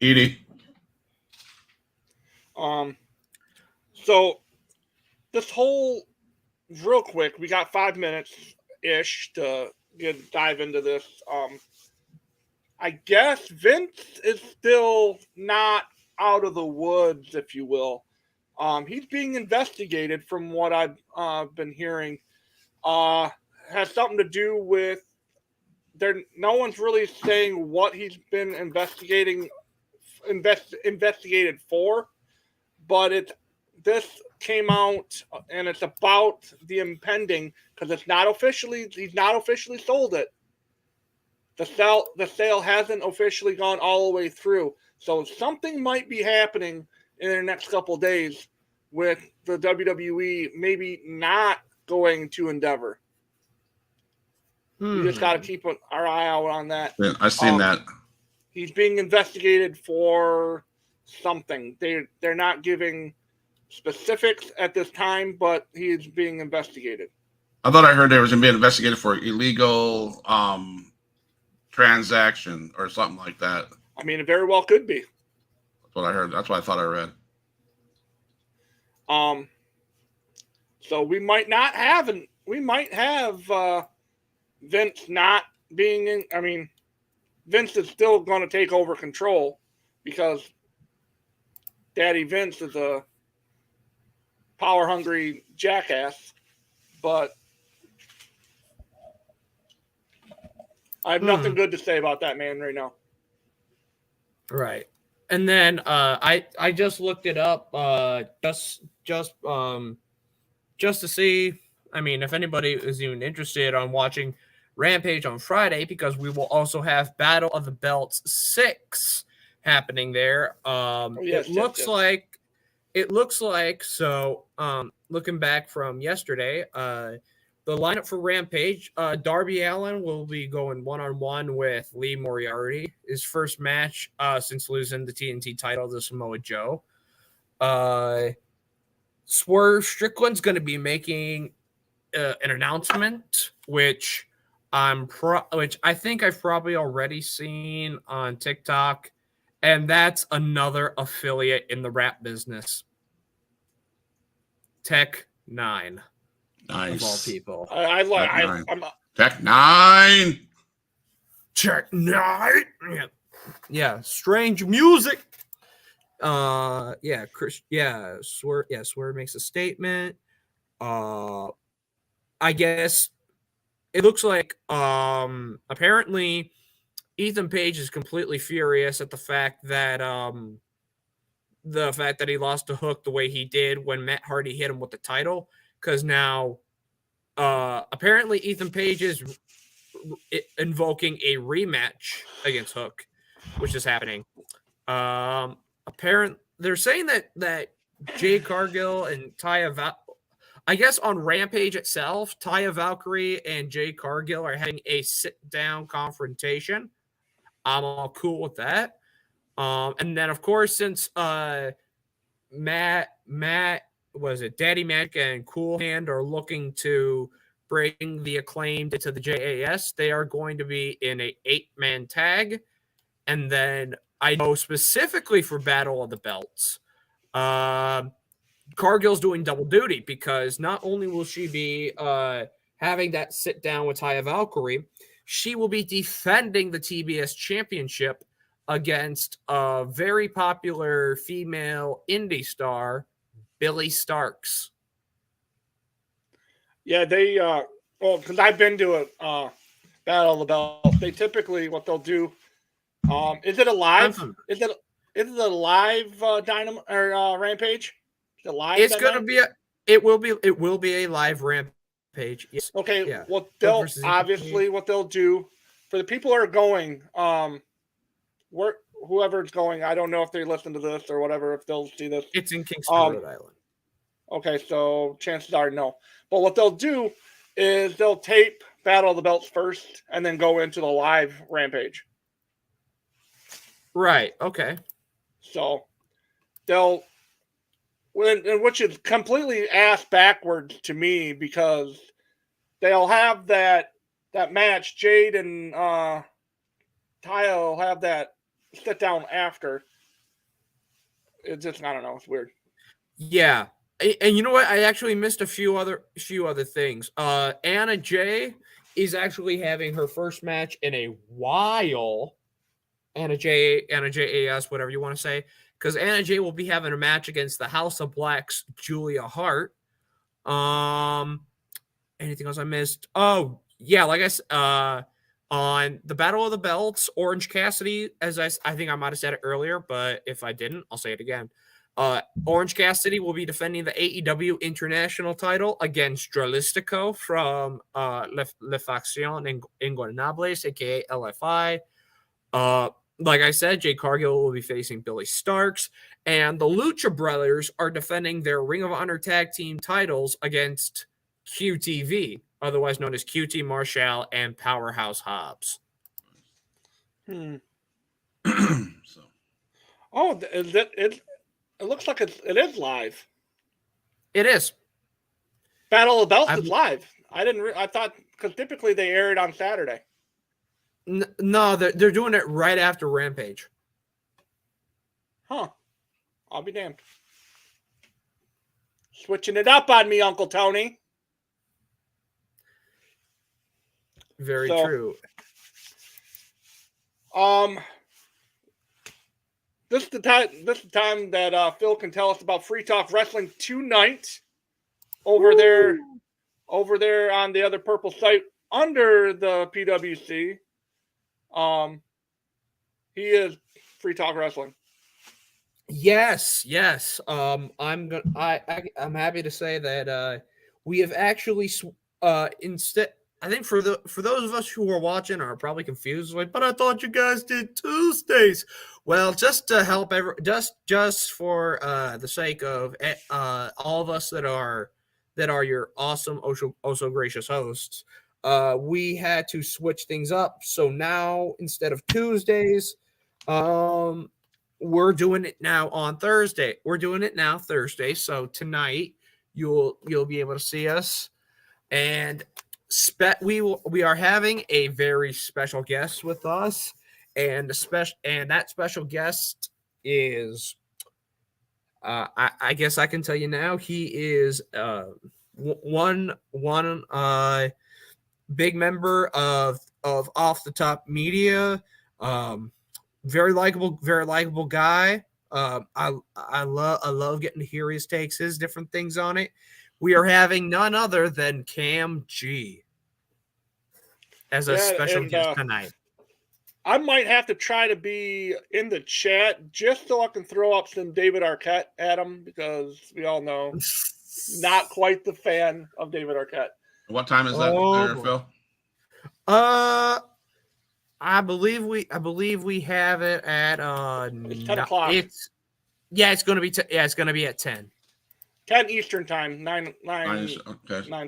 Edie. So this whole, real quick, we got 5 minutes ish to dive into this. I guess Vince is still not out of the woods, if you will. He's being investigated from what I've been hearing. Has something to do with no one's really saying what he's been investigated for, but this came out and it's about the impending, because he's not officially sold it. The sale hasn't officially gone all the way through. So something might be happening in the next couple of days with the WWE maybe not going to Endeavor. We just got to keep our eye out on that. Yeah, I've seen that. He's being investigated for something. They're not giving specifics at this time, but he is being investigated. I thought I heard they was going to be investigated for illegal transaction or something like that. I mean, it very well could be. That's what I heard. That's what I thought I read. So we might have Vince not being in. I mean, Vince is still going to take over control because Daddy Vince is a power-hungry jackass. But I have nothing good to say about that man right now. Right. And then I just looked it up just to see, I mean, if anybody is even interested on watching Rampage on Friday, because we will also have Battle of the Belts 6 happening there. Yes, It looks like so. Looking back from yesterday, the lineup for Rampage, Darby Allin will be going one-on-one with Lee Moriarty. His first match since losing the TNT title to Samoa Joe. Swerve Strickland's going to be making an announcement, which I think I've probably already seen on TikTok, and that's another affiliate in the rap business. Tech 9. Nice. Of all people. I'm Tech 9. Tech 9. Yeah, strange music. Swerve makes a statement. I guess it looks like apparently Ethan Page is completely furious at the fact that he lost to Hook the way he did when Matt Hardy hit him with the title, because now apparently Ethan Page is invoking a rematch against Hook, which is happening. They're saying that Jay Cargill and I guess on Rampage itself, Taya Valkyrie and Jay Cargill are having a sit-down confrontation. I'm all cool with that. And then, of course, since Daddy Magic and Cool Hand are looking to bring the Acclaimed into the JAS, they are going to be in a 8-man tag. And then I know specifically for Battle of the Belts, Cargill's doing double duty, because not only will she be having that sit down with Taya Valkyrie, she will be defending the TBS championship against a very popular female indie star, Billy Starks. Yeah, they because I've been to a Battle of the Belts. They typically, what they'll do, is it a live? Is it a live Dynamite or Rampage? Live it's gonna be it will be a live Rampage. Yes. Okay. Yeah. Well, they'll obviously what they'll do for the people who are going, whoever's going, I don't know if they listen to this or whatever, if they'll see this. It's in Kingston, Rhode Island. Okay, so chances are no. But what they'll do is they'll tape Battle of the Belts first and then go into the live Rampage. Right. Okay. So which is completely ass backwards to me, because they'll have that match. Jade and Taya will have that sit down after. It's just, I don't know, it's weird. Yeah, and you know what? I actually missed a few other things. Anna Jay is actually having her first match in a while. Anna JAS, whatever you want to say. Because Anna Jay will be having a match against the House of Black's Julia Hart. Anything else I missed? Oh, yeah, like I said, on the Battle of the Belts, Orange Cassidy, as I think I might have said it earlier, but if I didn't, I'll say it again. Orange Cassidy will be defending the AEW International title against Dralistico from Le Faction Ingobernables, a.k.a. LFI. Like I said, Jay Cargill will be facing Billy Starks, and the Lucha Brothers are defending their Ring of Honor tag team titles against QTV, otherwise known as QT Marshall and Powerhouse Hobbs. So. Oh, it looks like it is live. It is. Battle of the Belts is live. I thought, because typically they air it on Saturday. No, they're doing it right after Rampage. Huh. I'll be damned. Switching it up on me, Uncle Tony. Very true. This is the time that Phil can tell us about Free Talk Wrestling tonight over there on the other purple site under the PWC. He is Free Talk Wrestling. Yes. I'm happy to say that we have actually instead. I think for those of us who are watching are probably confused, like, but I thought you guys did Tuesdays. Well, just to help just for the sake of all of us that are your awesome, oh so gracious hosts, we had to switch things up. So now instead of Tuesdays, we're doing it now on Thursday. We're doing it now Thursday. So tonight you'll be able to see us, and we are having a very special guest with us, and that special guest is I guess I can tell you now, he is one big member of Off the Top Media, very likable guy. I love getting to hear his takes, his different things on it. We are having none other than Cam G as a special guest tonight. I might have to try to be in the chat just so I can throw up some David Arquette at him, because we all know not quite the fan of David Arquette. What time is that there, Phil? I believe we have it at it's 10 o'clock. It's gonna be it's gonna be at 10. 10 Eastern time, 9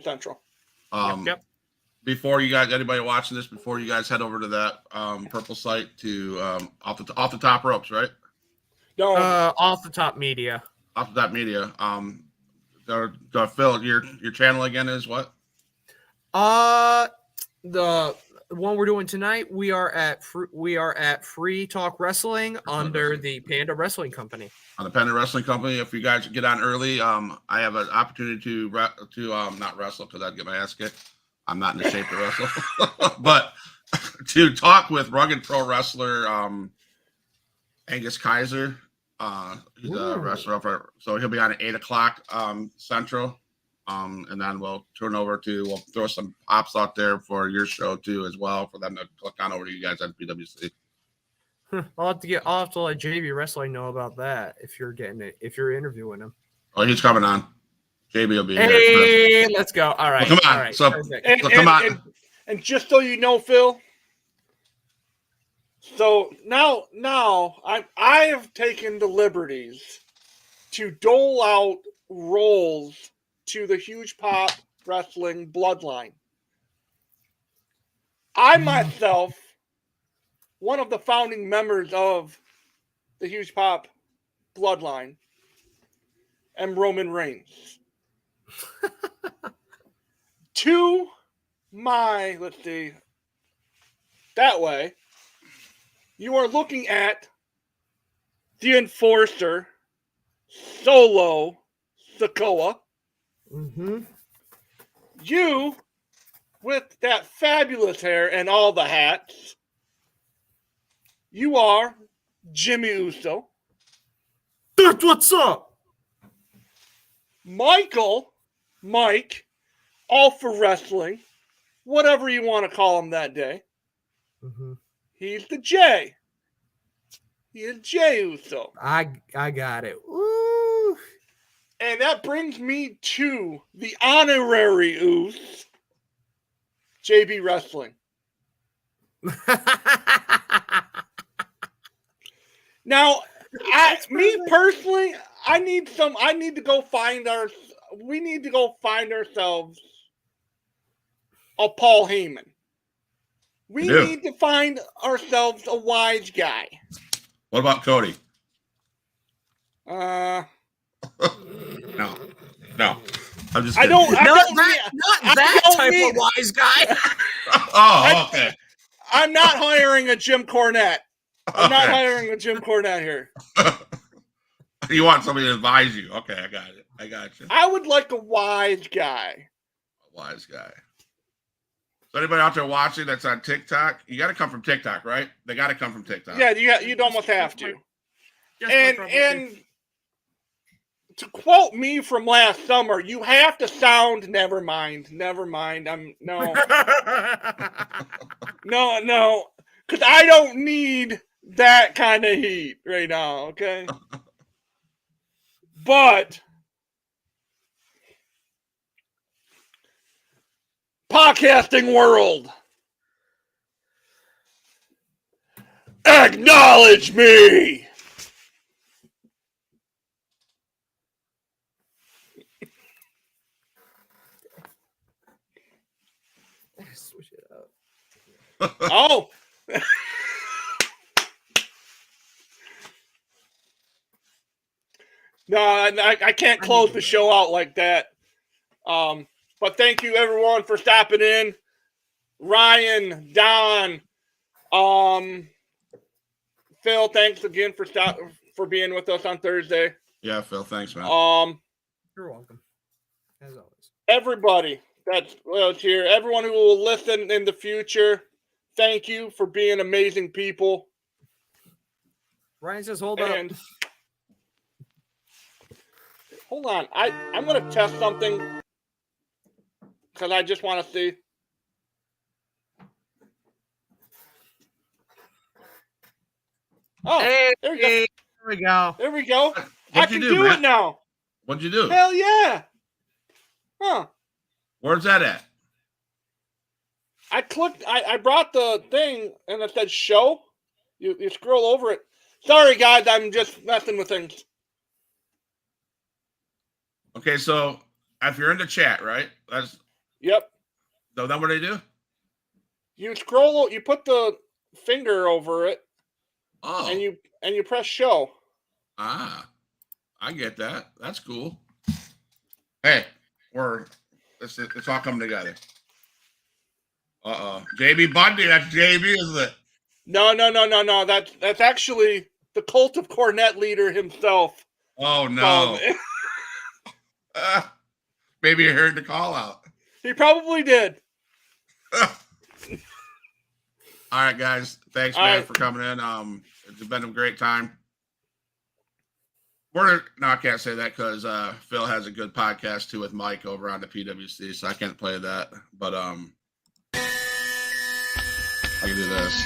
Central. Yep. Before you guys, anybody watching this, before you guys head over to that purple site to off the top ropes, right? No, Off the Top Media. Off the Top Media. Phil, your channel again is what? The one we're doing tonight, we are at Free Talk Wrestling under the Panda Wrestling Company. On the Panda Wrestling Company. If you guys get on early, I have an opportunity to not wrestle because I'd get my ass kicked. I'm not in the shape to wrestle, but to talk with rugged pro wrestler Angus Kaiser. He's a wrestler, so he'll be on at 8 o'clock Central. And then we'll throw some pops out there for your show too, as well, for them to click on over to you guys at PWC. I'll have to let JB Wrestling know about that if you're interviewing him. Oh, he's coming on. JB will be here. Hey, let's go. All right. Well, come on. All right. So come on. And just so you know, Phil. So now I have taken the liberties to dole out roles to the Huge Pop Wrestling bloodline. I myself, one of the founding members of the Huge Pop bloodline, am Roman Reigns. To my, let's see, that way, you are looking at the Enforcer, Solo Sikoa. Mm-hmm. You, with that fabulous hair and all the hats, you are Jimmy Uso. That's what's up. Mike, all for wrestling, whatever you want to call him that day. Mm-hmm. He's the J. He is Jey Uso. I got it. Woo. And that brings me to the honorary Us, JB Wrestling. Now, personally, we need to go find ourselves a Paul Heyman. We need to find ourselves a wise guy. What about Cody? No. I'm just kidding. Not that type of wise guy. Oh, okay. I'm not hiring a Jim Cornette. I'm not hiring a Jim Cornette here. You want somebody to advise you. Okay, I got it. I got you. I would like a wise guy. A wise guy. So anybody out there watching that's on TikTok, you got to come from TikTok, right? They got to come from TikTok. Yeah, you'd almost have to. And to quote me from last summer, you have to sound never mind. I'm no. No, because I don't need that kind of heat right now, okay? But podcasting world. Acknowledge me. Switch it up. Oh. No, I can't close the show out like that. But thank you everyone for stopping in. Ryan, Don, Phil, thanks again for being with us on Thursday. Yeah, Phil, thanks, man. You're welcome. As always. Everybody that's here, everyone who will listen in the future, thank you for being amazing people. Ryan says, hold up. Hold on. I'm going to test something because I just want to see. Oh, hey, there we go. There we go. There we go. I What'd can you do, do Matt? it now. What'd you do? Hell yeah. Huh. Where's that at? I clicked, I brought the thing and it said show. You scroll over it. Sorry, guys, I'm just messing with things. Okay, so if you're in the chat, right? Yep. So then what do they do? You scroll, you put the finger over it. Oh. And you press show. Ah. I get that. That's cool. Hey, it's all coming together. JB Bundy, that's JB, isn't it? No. That's actually the Cult of Cornet leader himself. Oh no. Maybe you heard the call out. He probably did. All right, guys. Thanks, man, for coming in. It's been a great time. No, I can't say that because Phil has a good podcast too with Mike over on the PWC, so I can't play that. But I can do this.